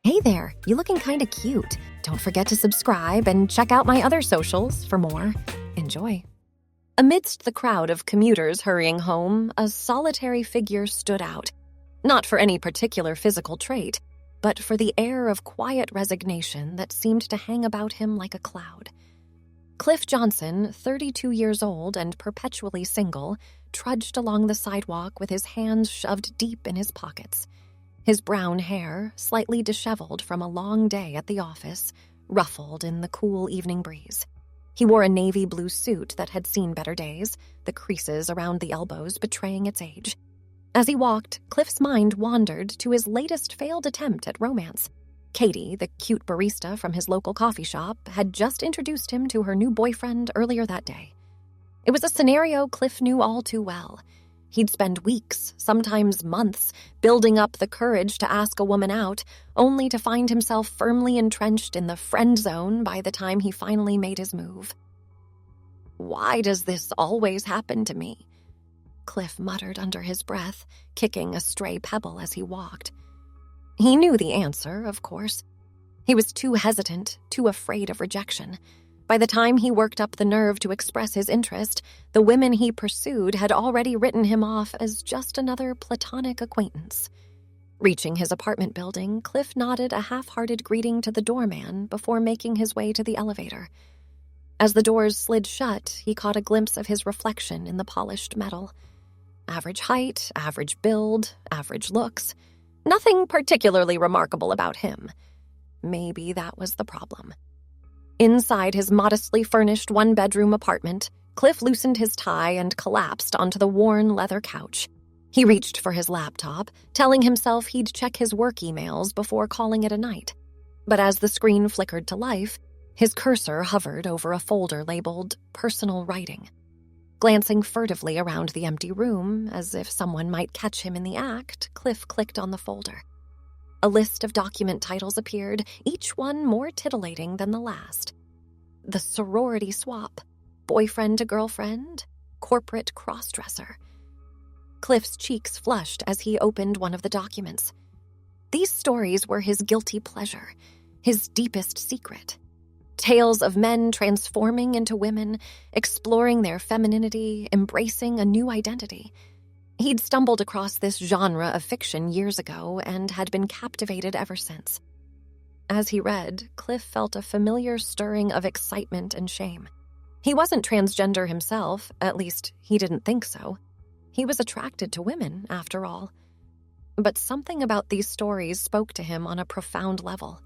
Hey there, you looking kinda cute. Don't forget to subscribe and check out my other socials for more. Enjoy. Amidst the crowd of commuters hurrying home, a solitary figure stood out. Not for any particular physical trait, but for the air of quiet resignation that seemed to hang about him like a cloud. Cliff Johnson, 32 years old and perpetually single, trudged along the sidewalk with his hands shoved deep in his pockets. His brown hair, slightly disheveled from a long day at the office, ruffled in the cool evening breeze. He wore a navy blue suit that had seen better days, the creases around the elbows betraying its age. As he walked, Cliff's mind wandered to his latest failed attempt at romance. Katie, the cute barista from his local coffee shop, had just introduced him to her new boyfriend earlier that day. It was a scenario Cliff knew all too well. He'd spend weeks, sometimes months, building up the courage to ask a woman out, only to find himself firmly entrenched in the friend zone by the time he finally made his move. "Why does this always happen to me?" Cliff muttered under his breath, kicking a stray pebble as he walked. He knew the answer, of course. He was too hesitant, too afraid of rejection. By the time he worked up the nerve to express his interest, the women he pursued had already written him off as just another platonic acquaintance. Reaching his apartment building, Cliff nodded a half-hearted greeting to the doorman before making his way to the elevator. As the doors slid shut, he caught a glimpse of his reflection in the polished metal. Average height, average build, average looks. Nothing particularly remarkable about him. Maybe that was the problem. Inside his modestly furnished one-bedroom apartment, Cliff loosened his tie and collapsed onto the worn leather couch. He reached for his laptop, telling himself he'd check his work emails before calling it a night. But as the screen flickered to life, his cursor hovered over a folder labeled Personal Writing. Glancing furtively around the empty room, as if someone might catch him in the act, Cliff clicked on the folder. A list of document titles appeared, each one more titillating than the last. The sorority swap, boyfriend to girlfriend, corporate crossdresser. Cliff's cheeks flushed as he opened one of the documents. These stories were his guilty pleasure, his deepest secret. Tales of men transforming into women, exploring their femininity, embracing a new identity. He'd stumbled across this genre of fiction years ago and had been captivated ever since. As he read, Cliff felt a familiar stirring of excitement and shame. He wasn't transgender himself, at least he didn't think so. He was attracted to women, after all. But something about these stories spoke to him on a profound level.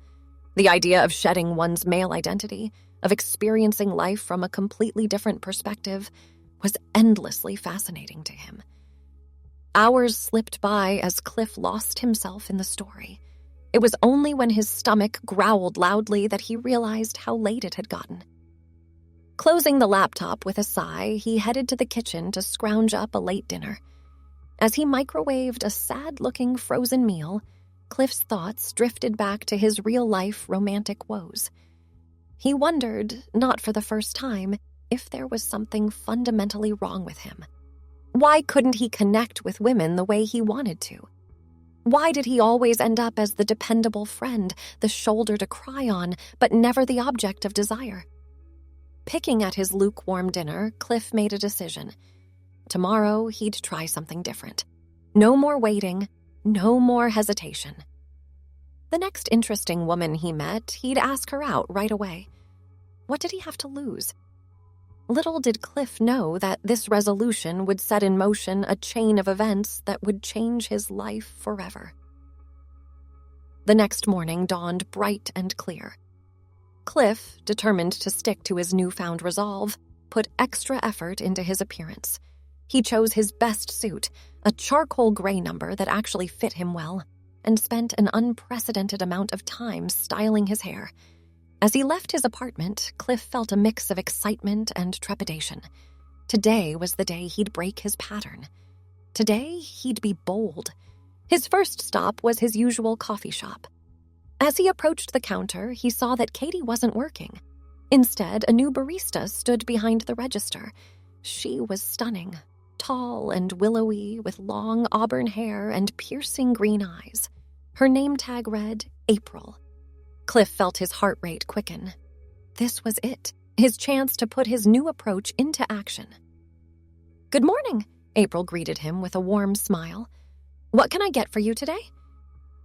The idea of shedding one's male identity, of experiencing life from a completely different perspective, was endlessly fascinating to him. Hours slipped by as Cliff lost himself in the story. It was only when his stomach growled loudly that he realized how late it had gotten. Closing the laptop with a sigh, he headed to the kitchen to scrounge up a late dinner. As he microwaved a sad-looking frozen meal, Cliff's thoughts drifted back to his real-life romantic woes. He wondered, not for the first time, if there was something fundamentally wrong with him. Why couldn't he connect with women the way he wanted to? Why did he always end up as the dependable friend, the shoulder to cry on, but never the object of desire? Picking at his lukewarm dinner, Cliff made a decision. Tomorrow, he'd try something different. No more waiting, no more hesitation. The next interesting woman he met, he'd ask her out right away. What did he have to lose? Little did Cliff know that this resolution would set in motion a chain of events that would change his life forever. The next morning dawned bright and clear. Cliff, determined to stick to his newfound resolve, put extra effort into his appearance. He chose his best suit, a charcoal gray number that actually fit him well, and spent an unprecedented amount of time styling his hair. As he left his apartment, Cliff felt a mix of excitement and trepidation. Today was the day he'd break his pattern. Today, he'd be bold. His first stop was his usual coffee shop. As he approached the counter, he saw that Katie wasn't working. Instead, a new barista stood behind the register. She was stunning, tall and willowy, with long auburn hair and piercing green eyes. Her name tag read, April. Cliff felt his heart rate quicken. This was it, his chance to put his new approach into action. "Good morning," April greeted him with a warm smile. "What can I get for you today?"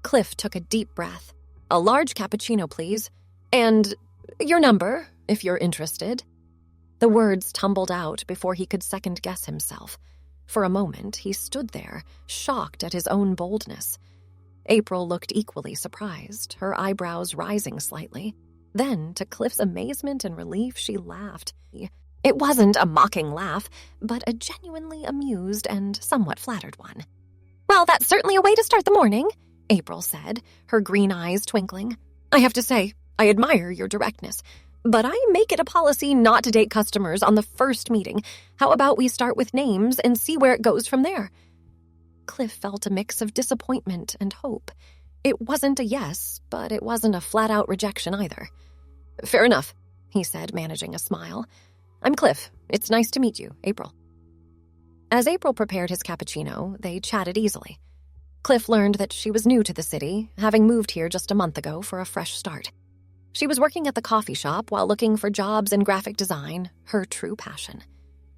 Cliff took a deep breath. "A large cappuccino, please. And your number, if you're interested." The words tumbled out before he could second-guess himself. For a moment, he stood there, shocked at his own boldness. April looked equally surprised, her eyebrows rising slightly. Then, to Cliff's amazement and relief, she laughed. It wasn't a mocking laugh, but a genuinely amused and somewhat flattered one. "Well, that's certainly a way to start the morning," April said, her green eyes twinkling. "I have to say, I admire your directness, but I make it a policy not to date customers on the first meeting. How about we start with names and see where it goes from there?" Cliff felt a mix of disappointment and hope. It wasn't a yes, but it wasn't a flat-out rejection either. "Fair enough," he said, managing a smile. "I'm Cliff. It's nice to meet you, April." As April prepared his cappuccino, they chatted easily. Cliff learned that she was new to the city, having moved here just a month ago for a fresh start. She was working at the coffee shop while looking for jobs in graphic design, her true passion.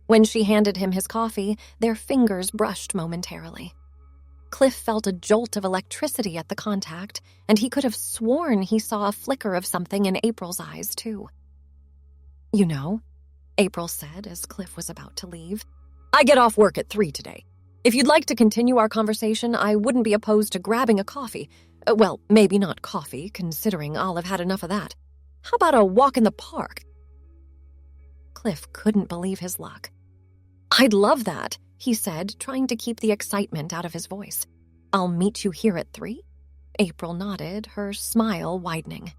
When she handed him his coffee, their fingers brushed momentarily. Cliff felt a jolt of electricity at the contact, and he could have sworn he saw a flicker of something in April's eyes, too. "You know," April said as Cliff was about to leave, "I get off work at 3 today. If you'd like to continue our conversation, I wouldn't be opposed to grabbing a coffee. Well, maybe not coffee, considering I'll have had enough of that. How about a walk in the park?" Cliff couldn't believe his luck. "I'd love that," he said, trying to keep the excitement out of his voice. "I'll meet you here at 3? April nodded, her smile widening.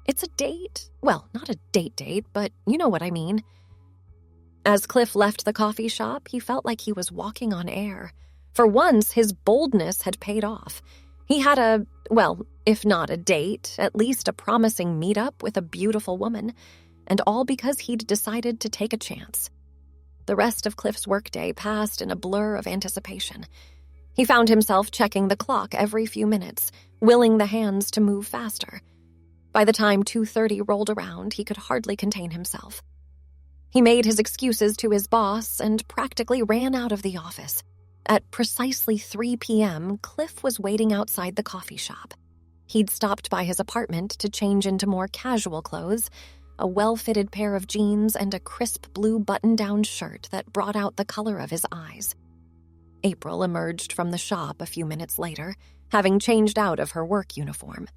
"It's a date. Well, not a date, but you know what I mean." As Cliff left the coffee shop, he felt like he was walking on air. For once, his boldness had paid off. He had if not a date, at least a promising meetup with a beautiful woman, and all because he'd decided to take a chance. The rest of Cliff's workday passed in a blur of anticipation. He found himself checking the clock every few minutes, willing the hands to move faster. By the time 2:30 rolled around, he could hardly contain himself. He made his excuses to his boss and practically ran out of the office. At precisely 3 p.m., Cliff was waiting outside the coffee shop. He'd stopped by his apartment to change into more casual clothes, a well-fitted pair of jeans and a crisp blue button-down shirt that brought out the color of his eyes. April emerged from the shop a few minutes later, having changed out of her work uniform.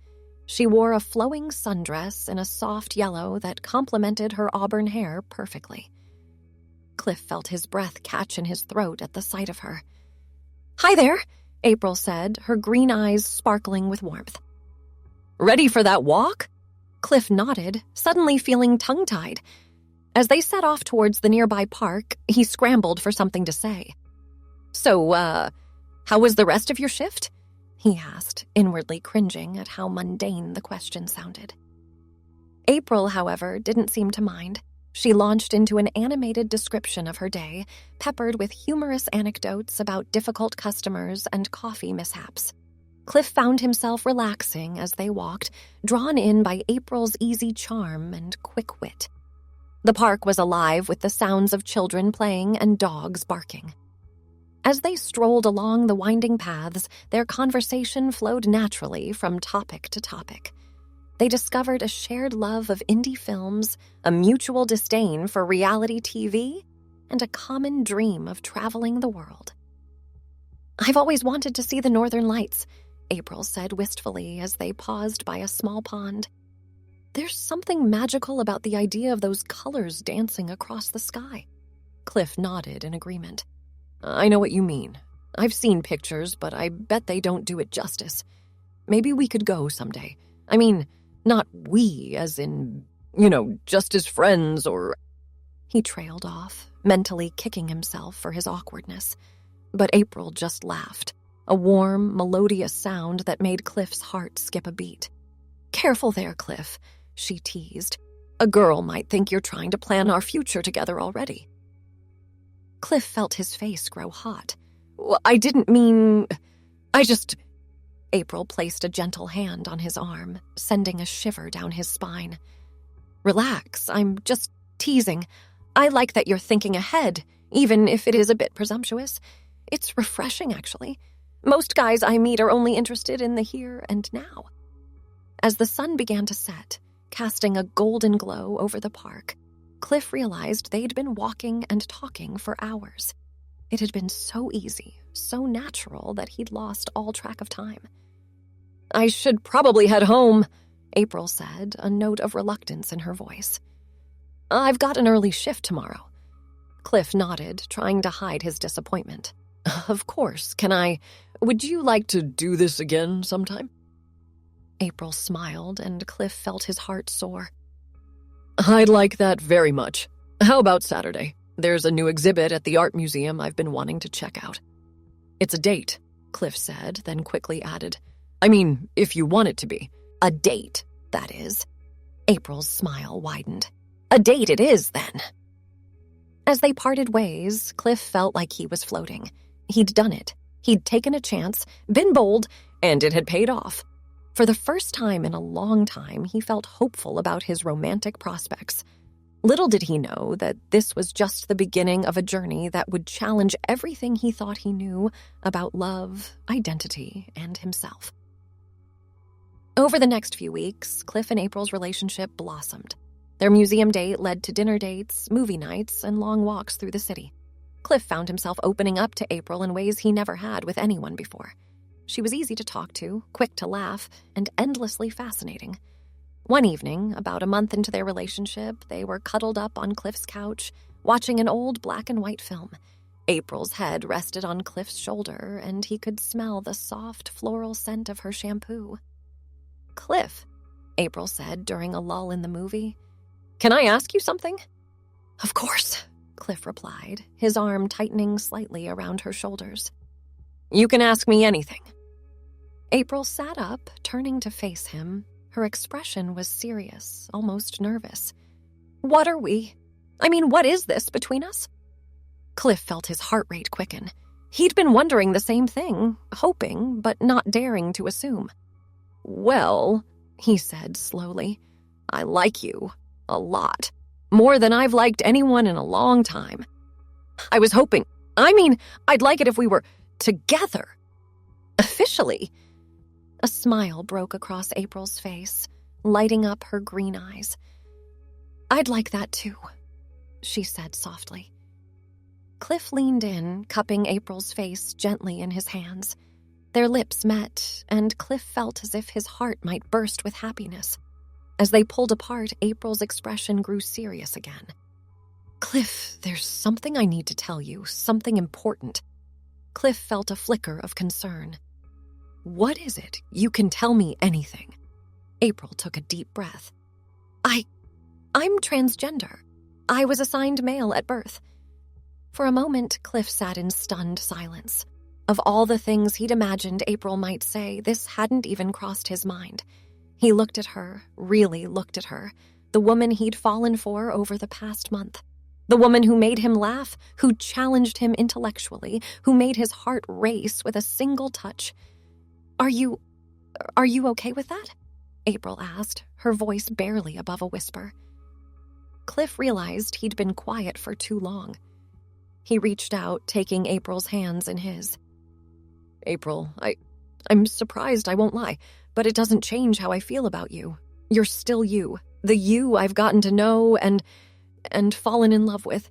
She wore a flowing sundress in a soft yellow that complemented her auburn hair perfectly. Cliff felt his breath catch in his throat at the sight of her. "Hi there," April said, her green eyes sparkling with warmth. "Ready for that walk?" Cliff nodded, suddenly feeling tongue-tied. As they set off towards the nearby park, he scrambled for something to say. "So, how was the rest of your shift?" he asked, inwardly cringing at how mundane the question sounded. April, however, didn't seem to mind. She launched into an animated description of her day, peppered with humorous anecdotes about difficult customers and coffee mishaps. Cliff found himself relaxing as they walked, drawn in by April's easy charm and quick wit. The park was alive with the sounds of children playing and dogs barking. As they strolled along the winding paths, their conversation flowed naturally from topic to topic. They discovered a shared love of indie films, a mutual disdain for reality TV, and a common dream of traveling the world. "I've always wanted to see the Northern Lights," April said wistfully as they paused by a small pond. "There's something magical about the idea of those colors dancing across the sky." Cliff nodded in agreement. "I know what you mean. I've seen pictures, but I bet they don't do it justice. Maybe we could go someday. I mean, not we, as in, just as friends or—" He trailed off, mentally kicking himself for his awkwardness. But April just laughed, a warm, melodious sound that made Cliff's heart skip a beat. "Careful there, Cliff," she teased. "A girl might think you're trying to plan our future together already." Cliff felt his face grow hot. "Well, I didn't mean... I just..." April placed a gentle hand on his arm, sending a shiver down his spine. Relax, I'm just teasing. I like that you're thinking ahead, even if it is a bit presumptuous. It's refreshing, actually. Most guys I meet are only interested in the here and now. As the sun began to set, casting a golden glow over the park, Cliff realized they'd been walking and talking for hours. It had been so easy, so natural that he'd lost all track of time. I should probably head home, April said, a note of reluctance in her voice. I've got an early shift tomorrow. Cliff nodded, trying to hide his disappointment. Of course, would you like to do this again sometime? April smiled, and Cliff felt his heart soar. I'd like that very much. How about Saturday? There's a new exhibit at the art museum I've been wanting to check out. It's a date, Cliff said, then quickly added. I mean, if you want it to be. A date, that is. April's smile widened. A date it is, then. As they parted ways, Cliff felt like he was floating. He'd done it. He'd taken a chance, been bold, and it had paid off. For the first time in a long time, he felt hopeful about his romantic prospects. Little did he know that this was just the beginning of a journey that would challenge everything he thought he knew about love, identity, and himself. Over the next few weeks, Cliff and April's relationship blossomed. Their museum date led to dinner dates, movie nights, and long walks through the city. Cliff found himself opening up to April in ways he never had with anyone before. She was easy to talk to, quick to laugh, and endlessly fascinating. One evening, about a month into their relationship, they were cuddled up on Cliff's couch, watching an old black and white film. April's head rested on Cliff's shoulder, and he could smell the soft floral scent of her shampoo. Cliff, April said during a lull in the movie, can I ask you something? Of course, Cliff replied, his arm tightening slightly around her shoulders. You can ask me anything. April sat up, turning to face him. Her expression was serious, almost nervous. What is this between us? Cliff felt his heart rate quicken. He'd been wondering the same thing, hoping, but not daring to assume. Well, he said slowly, I like you. A lot. More than I've liked anyone in a long time. I was hoping. I'd like it if we were together. Officially. A smile broke across April's face, lighting up her green eyes. I'd like that too, she said softly. Cliff leaned in, cupping April's face gently in his hands. Their lips met, and Cliff felt as if his heart might burst with happiness. As they pulled apart, April's expression grew serious again. Cliff, there's something I need to tell you, something important. Cliff felt a flicker of concern. What is it? You can tell me anything. April took a deep breath. I'm transgender. I was assigned male at birth. For a moment, Cliff sat in stunned silence. Of all the things he'd imagined April might say, this hadn't even crossed his mind. He looked at her, really looked at her, the woman he'd fallen for over the past month. The woman who made him laugh, who challenged him intellectually, who made his heart race with a single touch. Are you okay with that? April asked, her voice barely above a whisper. Cliff realized he'd been quiet for too long. He reached out, taking April's hands in his. April, I'm surprised, I won't lie, but it doesn't change how I feel about you. You're still you, the you I've gotten to know and fallen in love with.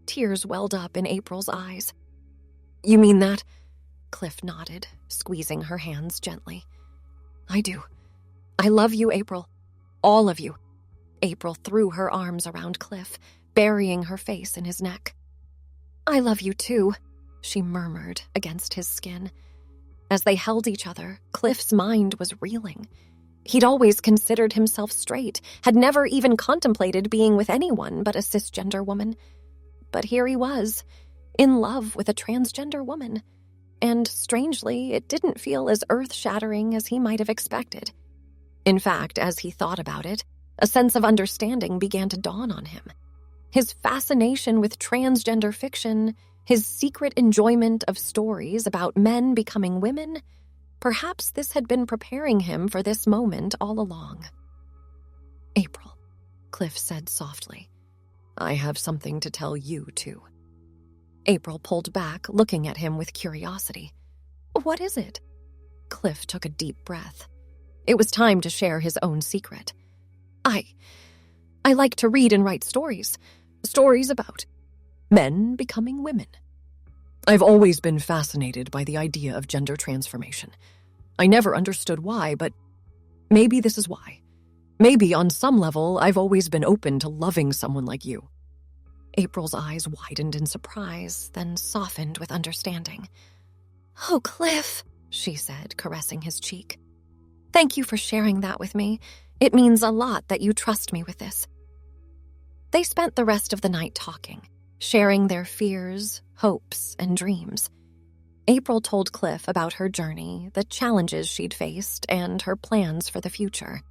Tears welled up in April's eyes. You mean that? Cliff nodded, squeezing her hands gently. I do. I love you, April. All of you. April threw her arms around Cliff, burying her face in his neck. I love you too, she murmured against his skin. As they held each other, Cliff's mind was reeling. He'd always considered himself straight, had never even contemplated being with anyone but a cisgender woman. But here he was, in love with a transgender woman. And strangely, it didn't feel as earth-shattering as he might have expected. In fact, as he thought about it, a sense of understanding began to dawn on him. His fascination with transgender fiction, his secret enjoyment of stories about men becoming women, Perhaps this had been preparing him for this moment all along. "April," Cliff said softly, "I have something to tell you, too." April pulled back, looking at him with curiosity. "What is it?" Cliff took a deep breath. It was time to share his own secret. I like to read and write stories. Stories about men becoming women. I've always been fascinated by the idea of gender transformation. I never understood why, but maybe this is why. Maybe on some level, I've always been open to loving someone like you." April's eyes widened in surprise, then softened with understanding. "Oh, Cliff," she said, caressing his cheek. "Thank you for sharing that with me. It means a lot that you trust me with this." They spent the rest of the night talking, sharing their fears, hopes, and dreams. April told Cliff about her journey, the challenges she'd faced, and her plans for the future.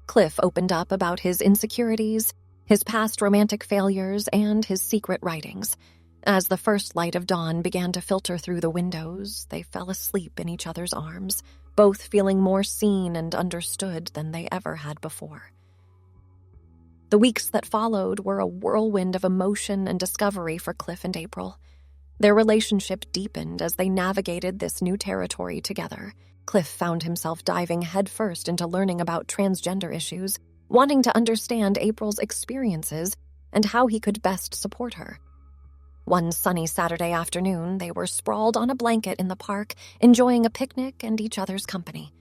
Cliff opened up about his insecurities, his past romantic failures, and his secret writings. As the first light of dawn began to filter through the windows, they fell asleep in each other's arms, both feeling more seen and understood than they ever had before. The weeks that followed were a whirlwind of emotion and discovery for Cliff and April. Their relationship deepened as they navigated this new territory together. Cliff found himself diving headfirst into learning about transgender issues, wanting to understand April's experiences and how he could best support her. One sunny Saturday afternoon, they were sprawled on a blanket in the park, enjoying a picnic and each other's company.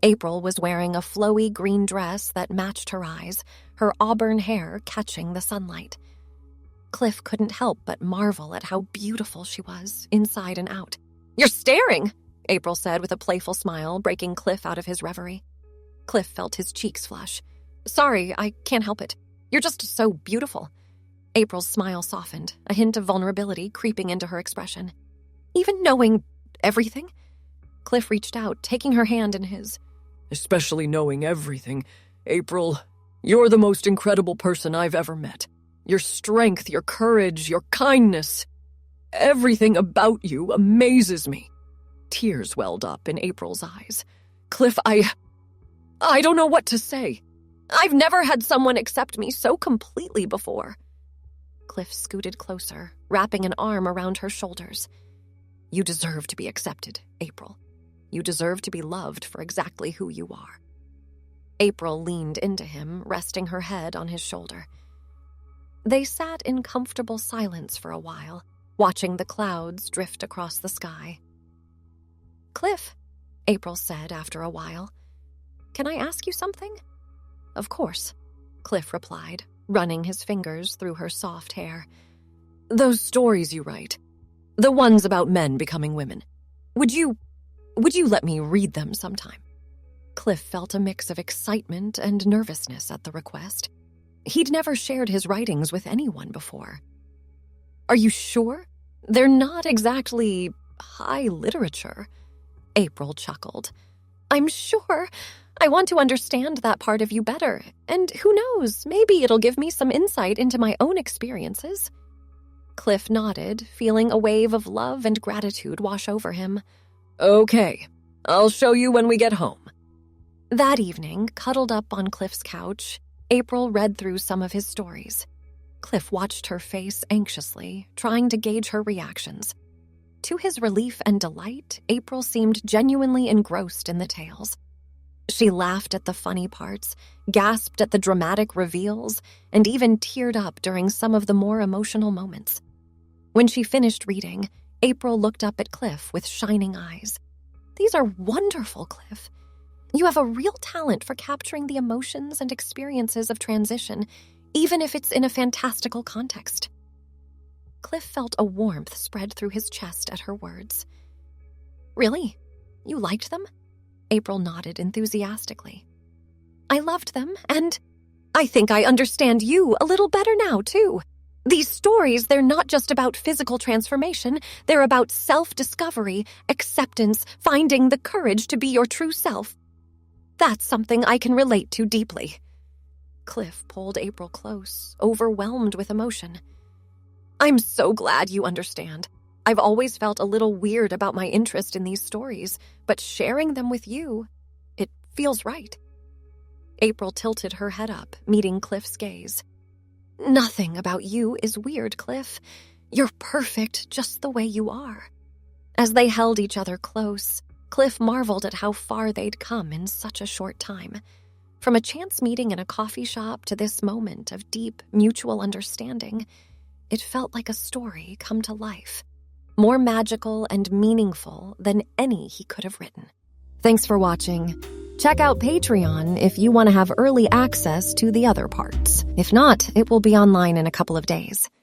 April was wearing a flowy green dress that matched her eyes, her auburn hair catching the sunlight. Cliff couldn't help but marvel at how beautiful she was, inside and out. "You're staring," April said with a playful smile, breaking Cliff out of his reverie. Cliff felt his cheeks flush. "Sorry, I can't help it. You're just so beautiful." April's smile softened, a hint of vulnerability creeping into her expression. "Even knowing everything?" Cliff reached out, taking her hand in his. "Especially knowing everything. April, you're the most incredible person I've ever met. Your strength, your courage, your kindness. Everything about you amazes me." Tears welled up in April's eyes. "Cliff, I don't know what to say. I've never had someone accept me so completely before." Cliff scooted closer, wrapping an arm around her shoulders. "You deserve to be accepted, April. You deserve to be loved for exactly who you are." April leaned into him, resting her head on his shoulder. They sat in comfortable silence for a while, watching the clouds drift across the sky. "Cliff," April said after a while, "can I ask you something?" "Of course," Cliff replied, running his fingers through her soft hair. "Those stories you write, the ones about men becoming women, would you let me read them sometime?" Cliff felt a mix of excitement and nervousness at the request. He'd never shared his writings with anyone before. "Are you sure? They're not exactly high literature." April chuckled. "I'm sure. I want to understand that part of you better, and who knows, maybe it'll give me some insight into my own experiences." Cliff nodded, feeling a wave of love and gratitude wash over him. "Okay, I'll show you when we get home." That evening, cuddled up on Cliff's couch, April read through some of his stories. Cliff watched her face anxiously, trying to gauge her reactions. To his relief and delight, April seemed genuinely engrossed in the tales. She laughed at the funny parts, gasped at the dramatic reveals, and even teared up during some of the more emotional moments. When she finished reading, April looked up at Cliff with shining eyes. "These are wonderful, Cliff. You have a real talent for capturing the emotions and experiences of transition, even if it's in a fantastical context." Cliff felt a warmth spread through his chest at her words. "Really? You liked them?" April nodded enthusiastically. "I loved them, and I think I understand you a little better now, too. These stories, they're not just about physical transformation, they're about self-discovery, acceptance, finding the courage to be your true self. That's something I can relate to deeply." Cliff pulled April close, overwhelmed with emotion. "I'm so glad you understand. I've always felt a little weird about my interest in these stories, but sharing them with you, it feels right." April tilted her head up, meeting Cliff's gaze. "Nothing about you is weird, Cliff. You're perfect just the way you are." As they held each other close, Cliff marveled at how far they'd come in such a short time. From a chance meeting in a coffee shop to this moment of deep mutual understanding, it felt like a story come to life, more magical and meaningful than any he could have written. Thanks for watching. Check out Patreon if you want to have early access to the other parts. If not, it will be online in a couple of days.